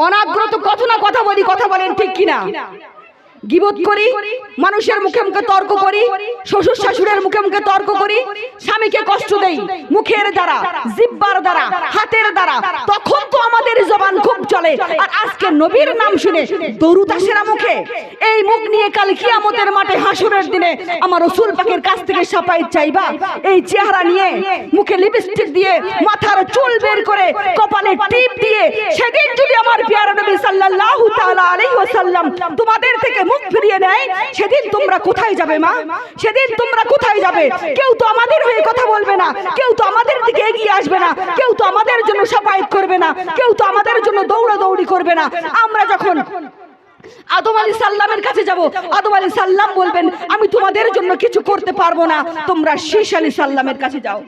অনাগ্রত কত না কথা বলি, কথা বলেন ঠিক কিনা? গীবত করি, মানুষের মুখে মুখে তর্ক করি, শ্বশুর শাশুড়ের মুখে মুখে তর্ক করি, স্বামীকে কষ্ট দেই মুখের দ্বারা, জিহ্বার দ্বারা, হাতের দ্বারা, তখন তো আমাদের জবান খুব চলে। আর আজকে নবীর নাম শুনে দরুদ আসে না মুখে। এই মুখ নিয়ে কাল কিয়ামতের মাঠে হাসরের দিনে আমার রাসূল পাকের কাছ থেকে সাফায়াত চাইবা? এই চেহারা নিয়ে, মুখে লিপস্টিক দিয়ে, মাথার চুল বের করে, কপালে টিপ দিয়ে, সেদিন যদি আমার প্রিয় নবী সাল্লাল্লাহু তাআলা আলাইহি ওয়াসাল্লাম তোমাদের থেকে মুখ ফিরিয়ে নেয়, সেদিন তোমরা কোথায় যাবে মা? সেদিন তোমরা কোথায় যাবে? কেউ তো আমাদের হয়ে কথা বলবে না, কেউ তো আমাদের দিকে এগিয়ে আসবে না, কেউ তো আমাদের জন্য সাফায়াত করবে না, কেউ তো আমাদের জন্য দৌড়াদৌড়ি করবে না। আমরা যখন আদম আলাইহিস সালামের কাছে যাব, আদম আলাইহিস সালাম বলবেন আমি তোমাদের জন্য কিছু করতে পারবো না, তোমরা শীশ আলাইহিস সালামের কাছে যাও।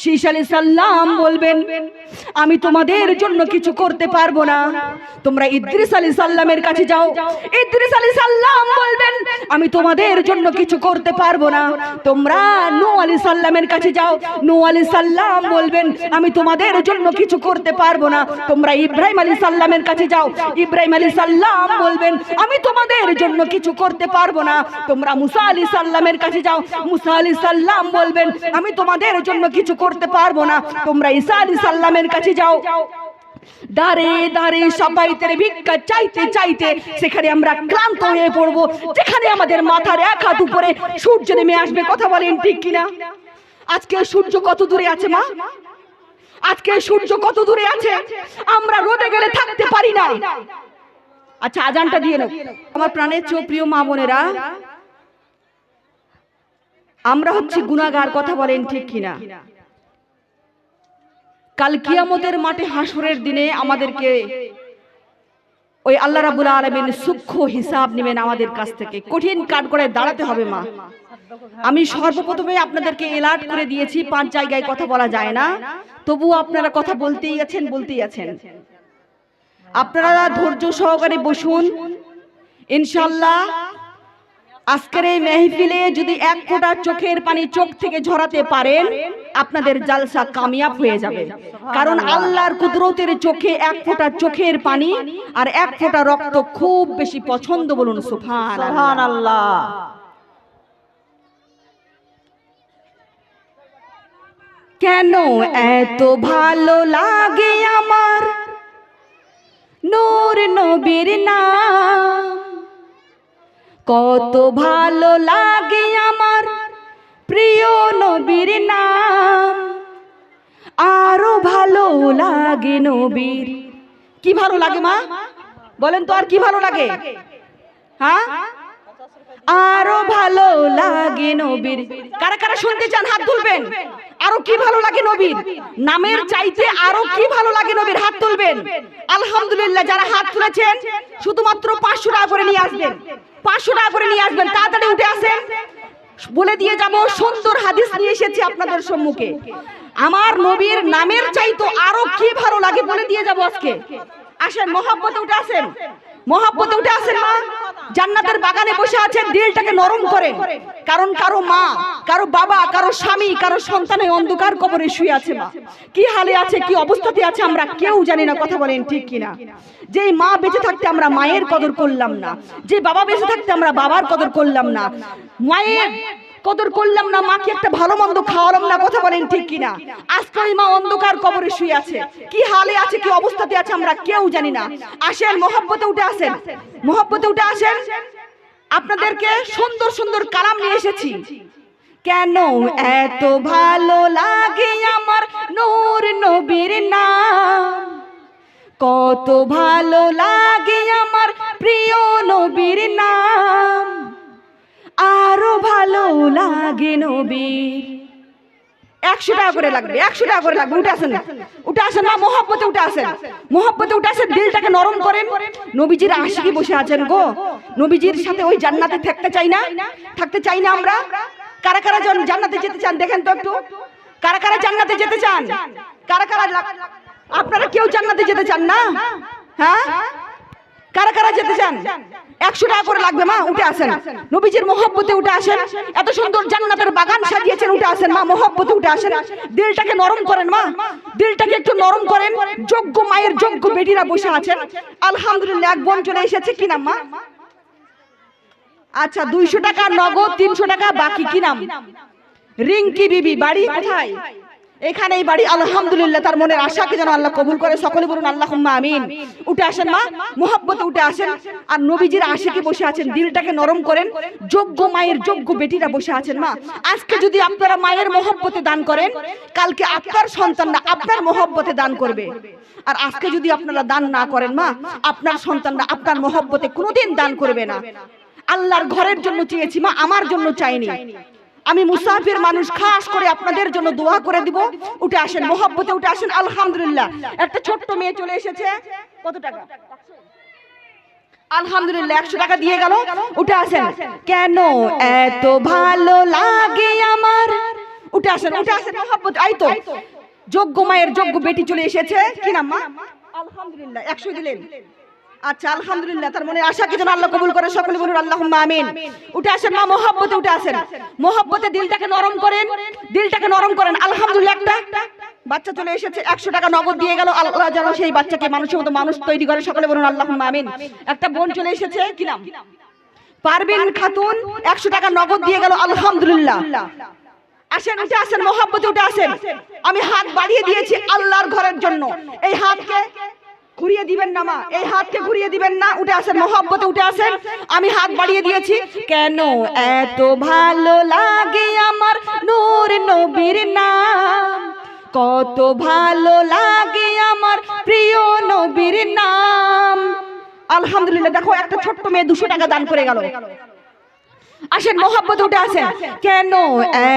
শীশ আলাইহিস সালাম বলবেন আমি তোমাদের জন্য কিছু করতে পারবো না, তোমরা ইদ্রিস আলাইহিস সালামের কাছে যাও। ইদ্রিস আলাইহিস সালাম বলবেন আমি তোমাদের জন্য কিছু করতে পারবো না, তোমরা নূহ আলাইহিস সালামের কাছে যাও। নূহ আলাইহিস সালাম বলবেন আমি তোমাদের জন্য কিছু করতে পারবো না, তোমরা ইব্রাহিম আলাইহিস সালামের কাছে যাও। ইব্রাহিম আলাইহিস সালাম বলবেন আমি তোমাদের জন্য কিছু করতে পারবো না, তোমরা মুসা আলাইহিস সালামের কাছে যাও। মুসা আলাইহিস সালাম বলবেন আমি তোমাদের জন্য কিছু করতে পারবো না, তোমরা ঈসা আলাইহিস সালামের কাছে যাও। দাঁড়ে দাঁড়ে সাফায়াতের ভিক্ষা চাইতে চাইতে সেখানে আমরা ক্লান্ত হয়ে পড়বো, যেখানে আমাদের মাথার এক হাত উপরে সূর্য নেমে আসবে। কথা বলেন ঠিক কিনা? আজকে সূর্য কত দূরে আছে মা? আজকে সূর্য কত দূরে আছে? আমরা রোদে গেলে থাকতে পারি না। আচ্ছা আজানটা দিয়ে নাও। আমার প্রাণের চেয়ে প্রিয় মা বোনেরা, আমরা হচ্ছে গুনাহগার। কথা বলেন ঠিক কিনা? কাল কিয়ামতের মাঠে হাসরের দিনে আমাদেরকে ওই আল্লাহ রাব্বুল আলামিন সূক্ষ্ম হিসাব নেবেন আমাদের কাছ থেকে। কঠিন কাঠগড়ায় দাঁড়াতে হবে মা। আমি সর্বপ্রথমে আপনাদেরকে এলার্ট করে দিয়েছি, 5 জায়গায় কথা বলা যায় না, তবুও আপনারা কথা বলতেই আছেন, বলতেই আছেন। আপনারা ধৈর্য সহকারে বসুন। ইনশাআল্লাহ আজকের এই মেহফিলে যদি এক ফোঁটা চোখের পানি চোখ থেকে ঝরাতে পারেন, আপনাদের জালসা কামিয়াব হয়ে যাবে। কারণ আল্লাহর কুদরতের চোখে এক ফোঁটা চোখের পানি আর এক ফোঁটা রক্ত খুব বেশি পছন্দ। বলুন সুবহানাল্লাহ। কেন এত ভালো লাগে আমার নূর নবীর নাম, কত ভালো লাগে আমার প্রিয় নবীর নাম, আরো ভালো লাগে নবীর। কি ভালো লাগে মা? বলেন তো আর কি ভালো লাগে? হ্যাঁ, আরো ভালো লাগে নবীর। কারা কারা শুনতে চান হাত তুলবেন। আরো কি ভালো লাগে নবীর? নামের চাইতে আরো কি ভালো লাগে নবীর? হাত তুলবেন। আলহামদুলিল্লাহ, যারা হাত তুলেছেন শুধুমাত্র 500 টাকা করে নিয়ে আসবেন, 500 টাকা করে নিয়ে আসবেন। তাড়াতাড়ি উঠে আসেন, বলে দিয়ে যাব সুন্দর হাদিস নিয়ে এসেছি আপনাদের সম্মুখে। আমার নবীর নামের চাইতে আরো কি ভালো লাগে বলে দিয়ে যাব আজকে। আসেন, মহব্বতে উঠে আসেন, মহব্বতে উঠে আসেন মা। জান্নাতের বাগানে বসে আছেন, দিলটাকে নরম করেন। কারণ কারো মা, কারো বাবা, কারো স্বামী, কারো সন্তানের অন্ধকার কবরে শুয়ে আছে। মা কি হালে আছে, কি অবস্থাতে আছে আমরা কেউ জানি না। কথা বলেন ঠিক কিনা? যে মা বেঁচে থাকতে আমরা মায়ের কদর করলাম না, যে বাবা বেঁচে থাকতে আমরা বাবার কদর করলাম না, মায়ের কদর করলাম না, মাকে একটা ভালো মন্দ খাওয়ালাম না। কথা বলেন ঠিক কিনা? আজকে ওই মা অন্ধকার কবরে শুয়ে আছে, কি হালে আছে, কি অবস্থাতে আছে আমরা কেউ জানি না। আসেন, মহব্বতে উঠে আসেন, মহব্বতে উঠে আসেন। আপনাদেরকে সুন্দর সুন্দর কালাম নিয়ে এসেছি। কেন এত ভালো লাগে আমার নূর নবীর নাম, কত ভালো লাগে আমার প্রিয় নবীর নাম, আরো ভালো লাগে নবীর। 100 টাকা করে লাগবে, 100 টাকা করে লাগবে। উঠে আসেন, উঠে আসেন না, মহব্বতে উঠে আসেন, মহব্বতে উঠে আসেন। দিলটাকে নরম করেন। নবীজির আশিকি বসে আছেন গো। নবীজির সাথে ওই জান্নাতে থাকতে চাই না, থাকতে চাই না আমরা। কারা কারা জান্নাতে যেতে চান দেখেন তো একটু। কারা কারা জান্নাতে যেতে চান? কারা কারা? আপনারা কেউ জান্নাতে যেতে চান না? হ্যাঁ, কারা কারা যেতে চান? 100 টাকা করে লাগবে মা, উঠে আসেন। নবীজির মহব্বতে উঠে আসেন। এত সুন্দর জান্নাতের বাগান সাজিয়েছেন, উঠে আসেন মা, মহব্বতে উঠে আসেন। দিলটাকে নরম করেন মা, দিলটাকে একটু নরম করেন। যোগ্য মায়ের যোগ্য বেটিরা বসে আছেন। আলহামদুলিল্লাহ, এক বোন চলে এসেছে। কি নাম মা? আচ্ছা, 200 টাকা নগদ, 300 টাকা বাকি। কি নাম? রিঙ্কি বিবি। বাড়ি কোথায়? এখানেই বাড়ি। আলহামদুলিল্লাহ, তার মনের আশাকে যেন আল্লাহ কবুল করে। সকলে বলুন আল্লাহুম্মা আমিন। উঠে আসেন মা, মহব্বতে উঠে আসেন। আর নবীজির আশিকে বসে আছেন, দিলটাকে নরম করেন। যোগ্য মায়ের যোগ্য বেটিরা বসে আছেন মা। আজকে যদি আপনারা মায়ের মহব্বতে দান করেন, কালকে আপনার সন্তানরা আপনার মহব্বতে দান করবে। আর আজকে যদি আপনারা দান না করেন মা, আপনার সন্তানরা আপনার মহব্বতে কোনোদিন দান করবে না। আল্লাহর ঘরের জন্য চেয়েছি মা, আমার জন্য চাইনি। আমি মুসাফির মানুষ, খাস করে আপনাদের জন্য দোয়া করে দিব। উঠে আসেন, মহব্বতে উঠে আসেন। আলহামদুলিল্লাহ, একটা ছোট্ট মেয়ে চলে এসেছে। কত টাকা? আলহামদুলিল্লাহ, 100 টাকা দিয়ে গেল। উঠে আসেন। কেন এত ভালো লাগে আমার? উঠে আসেন, উঠে আসেন মহব্বত। এই তো যোগ্য মায়ের যোগ্য বেটি চলে এসেছে। কি নাম মা? আলহামদুলিল্লাহ, 100 দিলেন। আচ্ছা, আলহামদুলিল্লাহ, তার মনে আশাকে যেন আল্লাহ কবুল করে। সকলে বলুন আল্লাহুম্মা আমিন। উঠে আসেন মা, মহব্বতে উঠে আসেন। মহব্বতে দিলটাকে নরম করেন, দিলটাকে নরম করেন। আলহামদুলিল্লাহ, একটা বাচ্চা চলে এসেছে। 100 টাকা নগদ দিয়ে গেল। আল্লাহ যেন সেই বাচ্চাকে মানুষের মতো মানুষ তৈরি করে। সকলে বলুন আল্লাহুম্মা আমিন। একটা বোন চলে এসেছে। কি নাম? পারভিন খাতুন। 100 টাকা নগদ দিয়ে গেল। আলহামদুলিল্লাহ, আসেন, উঠে আসেন, মহব্বতে উঠে আসেন। আমি হাত বাড়িয়ে দিয়েছি আল্লাহর ঘরের জন্য। এই হাতকে ঘুরিয়ে দিবেন না মা, এই হাতকে ঘুরিয়ে দিবেন না। উঠে আসেন, মহব্বতে উঠে আসেন। আমি হাত বাড়িয়ে দিয়েছি। কেন এত ভালো লাগে আমার নূর নবীর নাম, কত ভালো লাগে আমার প্রিয় নবীর নাম। আলহামদুলিল্লাহ, দেখো একটা ছোট্ট মেয়ে 200 টাকা দান করে গেল। আসেন, মহব্বতে উঠে আসেন। কেন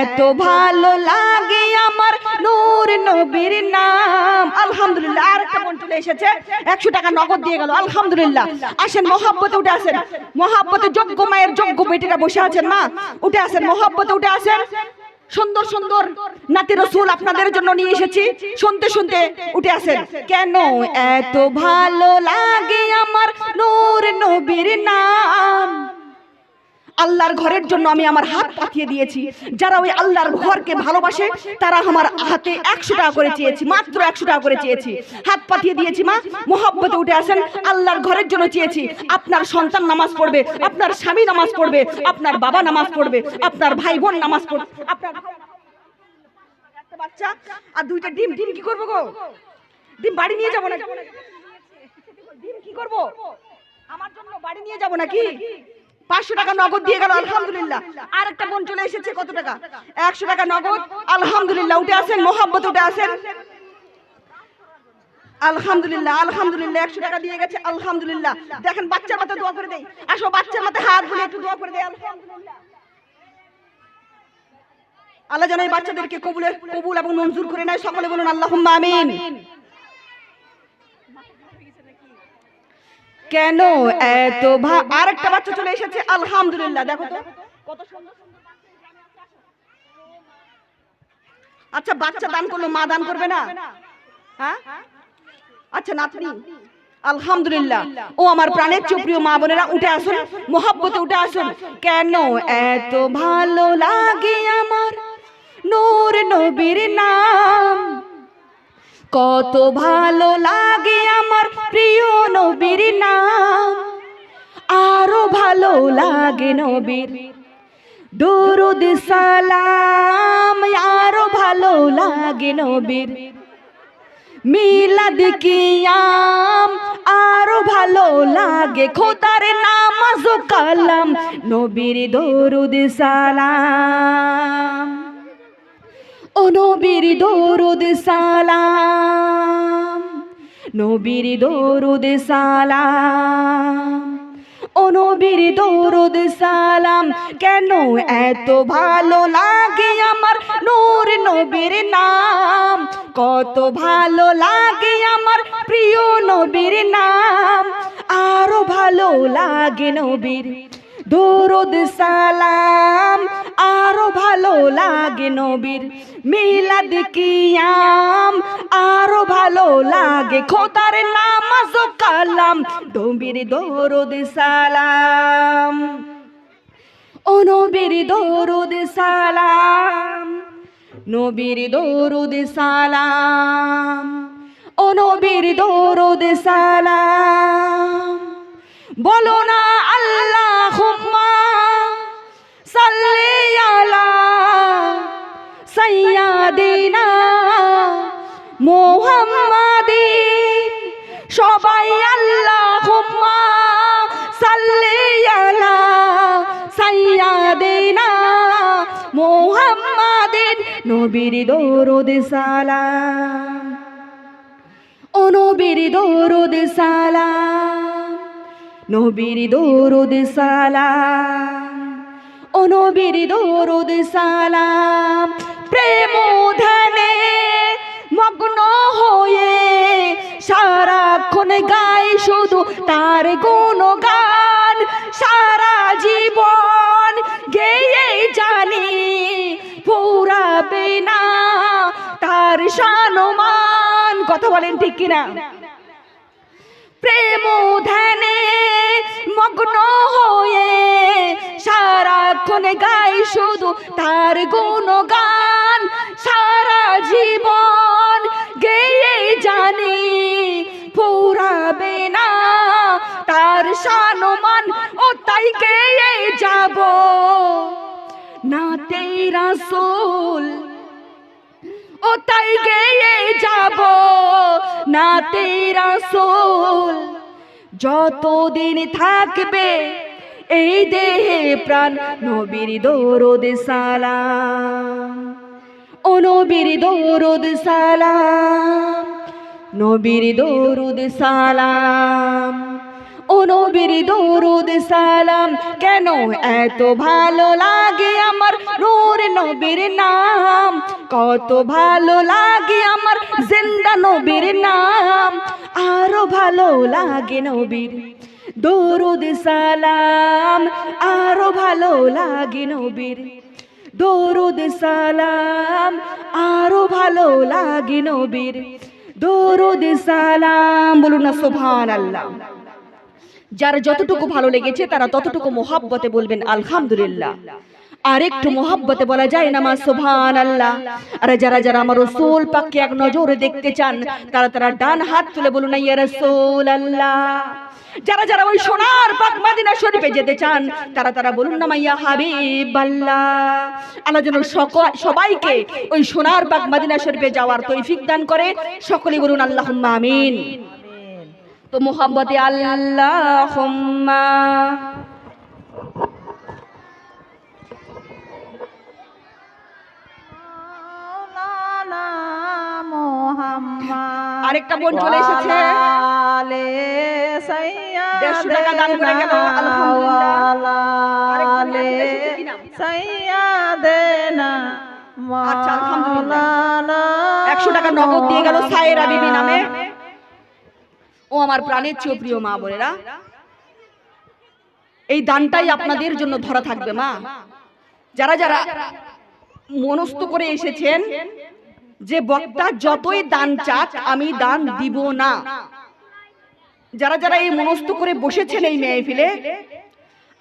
এত ভালো লাগে আমার নূর নবীর নাম। আলহামদুলিল্লাহ, আর একটা বোন চলে এসেছে। 100 টাকা নগদ দিয়ে গেল। আলহামদুলিল্লাহ, আসেন, মহব্বতে উঠে আসেন। মহব্বতে যোগ্য মায়ের যোগ্য বেটিরা বসে আছেন মা। উঠে আসেন, মহব্বতে উঠে আসেন। সুন্দর সুন্দর নাতি রাসূল আপনাদের জন্য নিয়ে এসেছি, শুনতে শুনতে উঠে আসেন। কেন এত ভালো লাগে আমার নূর নবীর নাম। আল্লাহর ঘরের জন্য আমি আমার হাত পাঠিয়ে দিয়েছি। যারা ওই আল্লাহর ঘরকে ভালোবাসে তারা আমার হাতে 100 টাকা করে চেয়েছি, মাত্র 100 টাকা করে চেয়েছি, হাত পাঠিয়ে দিয়েছি মা। মহব্বতে উঠে আসেন। আল্লাহর ঘরের জন্য চেয়েছি। আপনার সন্তান নামাজ পড়বে, আপনার স্বামী নামাজ পড়বে, আপনার বাবা নামাজ পড়বে, আপনার ভাই বোন নামাজ পড়বে, আপনার একটা বাচ্চা আর 2টা ডিম। ডিম কি করবো গো? ডিম বাড়ি নিয়ে যাবো না? ডিম কি করবো? আমার জন্য বাড়ি নিয়ে যাবো নাকি? 500 টাকা নগদ দিয়ে গেল। আলহামদুলিল্লাহ, আর একটা বোন চলে এসেছে। কত টাকা? 100 টাকা নগদ। আলহামদুলিল্লাহ, উঠে আসেন, মহব্বতে উঠে আসেন। আলহামদুলিল্লাহ, আলহামদুলিল্লাহ, 100 টাকা দিয়ে গেছে। আলহামদুলিল্লাহ, দেখেন বাচ্চার মাথায় দোয়া করে দেই। আসো, বাচ্চার মাথায় হাত বুলিয়ে একটু দোয়া করে দেই। আলহামদুলিল্লাহ, আল্লাহ যেন এই বাচ্চাদেরকে কবুল এবং মঞ্জুর করে নেয়। সকলে বলুন আল্লাহুম্মা আমিন। কেন এত আর একটা বাচ্চা চলে এসেছে। আলহামদুলিল্লাহ, দেখো তো কত সুন্দর। আচ্ছা, বাচ্চা দান করলো, মা দান করবে না? হ্যাঁ, আচ্ছা, নাতনি। আলহামদুলিল্লাহ, ও আমার প্রাণের প্রিয় মা বোনেরা, উঠে আসুন, মহব্বতে উঠে আসুন। কেন এত ভালো লাগে আমার নূর নবীর নাম, কত ভালো লাগে আমার প্রিয় নবীর নাম। আরো ভালো লাগে নবীর দুরুদ সালাম, আরো ভালো লাগে নবীর মিলাদ কিয়াম, আরো ভালো লাগে খোদার নামাজ ও কালাম, নবীর দরুদ সালাম, ও নবীর দরুদ সালাম, নবীর দরুদ সালাম, ও নবীর দরুদ সালাম। কেন এত ভালো লাগে আমার নূর নবীর নাম, কত ভালো লাগে আমার প্রিয় নবীর নাম। আরো ভালো লাগে নবীর দরুদ সালাম আরো ভালো লাগে নবীর, মিলাদ কিয়াম আরো ভালো লাগে, খোদার নামাজ ও কালাম, নবীর দরুদ সালাম, ও নবীর দরুদ সালাম, নবীর দরুদ সালাম, ও নবীর দরুদ সালাম। বলো না আল্লাহুম্মা সাল্লি আলা সাইয়্যিদিনা মুহাম্মাদিন, সবাই আল্লাহুম্মা সাল্লি আলা সাইয়্যিদিনা মুহাম্মাদিন, নবীর দরুদ সালাম, ও নবীর দরুদ সালাম, নবীর দরুদ সালাম, ও নবীর দরুদ সালাম। প্রেম ধ্যানে মগ্ন হয়ে সারাক্ষণ গাই শুধু তার গুণগান, সারা জীবন গেয়ে জানি ফুরাবে না তার শানমান। কথা বলেন ঠিক কিনা? প্রেম ধ্যানে মগ্ন হয়ে সারাক্ষণ গাই শুধু তার গুণগান, সারা জীবন গেয়ে জানি ফুরাবে না তার শানমান। ও তাই গেয়ে যাব নাতে রাসূল, ও তাই গেয়ে যাব নাতে রাসূল, যতদিন থাকবে এই দেহে প্রাণ, নবীর দরুদ সালাম, ও নবীর দরুদ সালাম, নবীর দরুদ সালাম, ও নবীর দরুদ সালাম। কেন এত ভালো লাগে আমার নূর নবীর নাম, কত ভালো লাগে আমার জিন্দা নবীর নাম, আরো ভালো লাগে নবীর দরুদ সালাম, আরো ভালো লাগে নবীর দরুদ সালাম, আরো ভালো লাগে নবীর দরুদ সালাম। বলুন না সুবহানাল্লাহ। যার যতটুকু ভালো লেগেছে তারা ততটুকু মোহাব্বতে বলবেন আলহামদুলিল্লাহ। আর একটু মোহাব্বতে বলা যায় না মা সুবহানাল্লাহ। আর যারা যারা আমার রাসূল পাককে এক নজরে দেখতে চান তারা তারা ডান হাত তুলে বলুন না ইয়া রাসূলুল্লাহ। যারা যারা ওই সোনার পাক মদিনা শরীফে যেতে চান তারা তারা বলুন না ইয়া হাবিবাল্লাহ। আল্লাহ যেন সবাইকে ওই সোনার পাক মদিনা শরীফে যাওয়ার তৌফিক দান করে। সকলে বলুন আল্লাহুম্মা আমিন। তো মোহাব্বতে আল্লাহুম্মা আরেকটা বোন চলে এসেছে, 150 টাকা দান করে গেল আলহামদুলিল্লাহ। আচ্ছা আলহামদুলিল্লাহ 100 টাকা নগদ দিয়ে গেল সায়েরা বিবি নামে। ও আমার প্রাণের চেয়ে প্রিয় মা বোনেরা, এই দানটাই আপনাদের জন্য ধরা থাকবে মা। যারা যারা মনস্থ করে এসেছেন যে বক্তা যতই দান চাক আমি দান দিব না, যারা যারা এই মনস্থ করে বসেছেন এই মেহফিলে,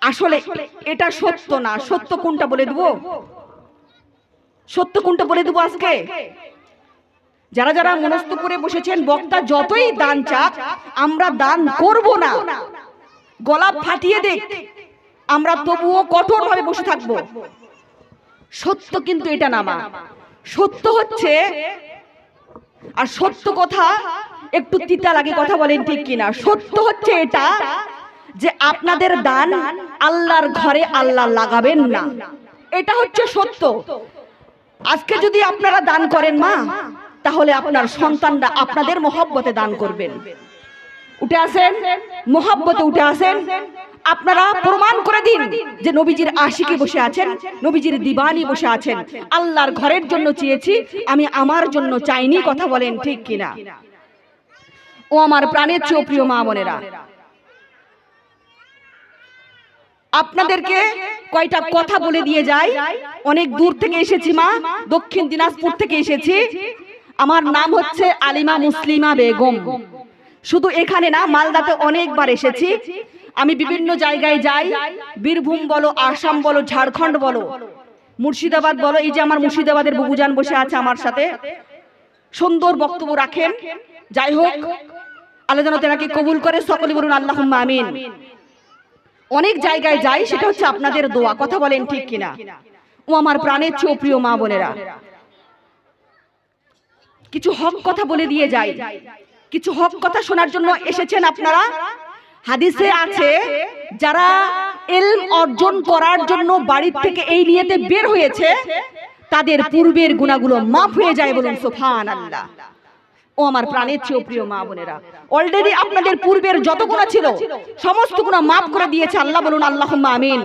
আসলে এটা সত্য না। সত্য কোনটা বলে দেব? সত্য কোনটা বলে দেব আজকে? যারা যারা মনস্থ করে বসেছেন বক্তা যতই দান চাক আমরা দান করব না, গলা ফাটিয়ে দেখ, আমরা তবুও কঠোর ভাবে বসে থাকব, সত্য কিন্তু এটা না মা। সত্য হচ্ছে, আর সত্য কথা একটু তিতা লাগে, কথা বলেন ঠিক কিনা? সত্য হচ্ছে এটা যে আপনাদের দান আল্লাহর ঘরে আল্লাহ লাগাবেন না, এটা হচ্ছে সত্য। আজকে যদি আপনারা দান করেন মা, তাহলে আপনার সন্তানরা আপনাদের মহব্বতে দান করবেন। উঠে আসেন, মহব্বতে উঠে আসেন। আপনারা প্রমাণ করে দিন যে নবীজির আশিকে বসে আছেন, নবীজির দিবানি বসে আছেন। আল্লাহর ঘরের জন্য চেয়েছি, আমি আমার জন্য চাইনি। কথা বলেন ঠিক কিনা? ও আমার প্রাণের চেয়ে প্রিয় মা বোনেরা, আপনাদেরকে কয়টা কথা বলে দিয়ে যাই। অনেক দূর থেকে এসেছি মা, দক্ষিণ দিনাজপুর থেকে এসেছি। আমার নাম হচ্ছে আলিমা মুসলিমা বেগম। শুধু এখানে না, মালদাতে অনেকবার এসেছি। আমি বিভিন্ন জায়গায় যাই, বীরভূম বলো, আসাম বলো, ঝাড়খণ্ড বলো, মুর্শিদাবাদ বলো। এই যে আমার মুর্শিদাবাদের বুবুজান বসে আছে আমার সাথে, সুন্দর বক্তব্য রাখেন। যাই হোক, আল্লাহ যেন তেনাকে কবুল করে, সকলে বলুন আল্লাহুম্মা আমিন। অনেক জায়গায় যাই, সেটা হচ্ছে আপনাদের দোয়া। কথা বলেন ঠিক কিনা? ও আমার প্রাণের চেয়ে প্রিয় মা বোনেরা, কিছু হক কথা বলে দিয়ে যাই। কিছু হক কথা শোনার জন্য এসেছেন আপনারা। হাদিসে আছে, যারা ইলম অর্জন করার জন্য বাড়ির থেকে এই নিয়তে বের হয়েছে, তাদের পূর্বের গুনাহগুলো মাফ হয়ে যায়। বলুন সুবহানাল্লাহ। ও আমার প্রাণের চেয়ে প্রিয় মা বোনেরা, অলরেডি আপনাদের পূর্বের যত গুনাহ ছিল সমস্ত গুনাহ মাফ করে দিয়েছে আল্লাহ। বলুন আল্লাহুম্মা আমিন।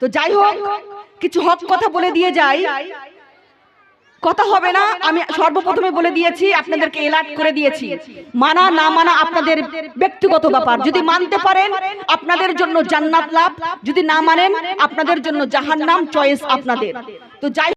তো যাই হোক, কিছু হক কথা বলে দিয়ে যাই। কথা হবে না, আমি সর্বপ্রথমে বলে দিয়েছি, আপনাদেরকে এলার্ট করে দিয়েছি। মানা না মানা আপনাদের ব্যক্তিগত ব্যাপার। যদি মানতে পারেন আপনাদের জন্য জান্নাত লাভ, যদি না মানেন আপনাদের জন্য জাহান্নাম, চয়েস আপনাদের। তো যাই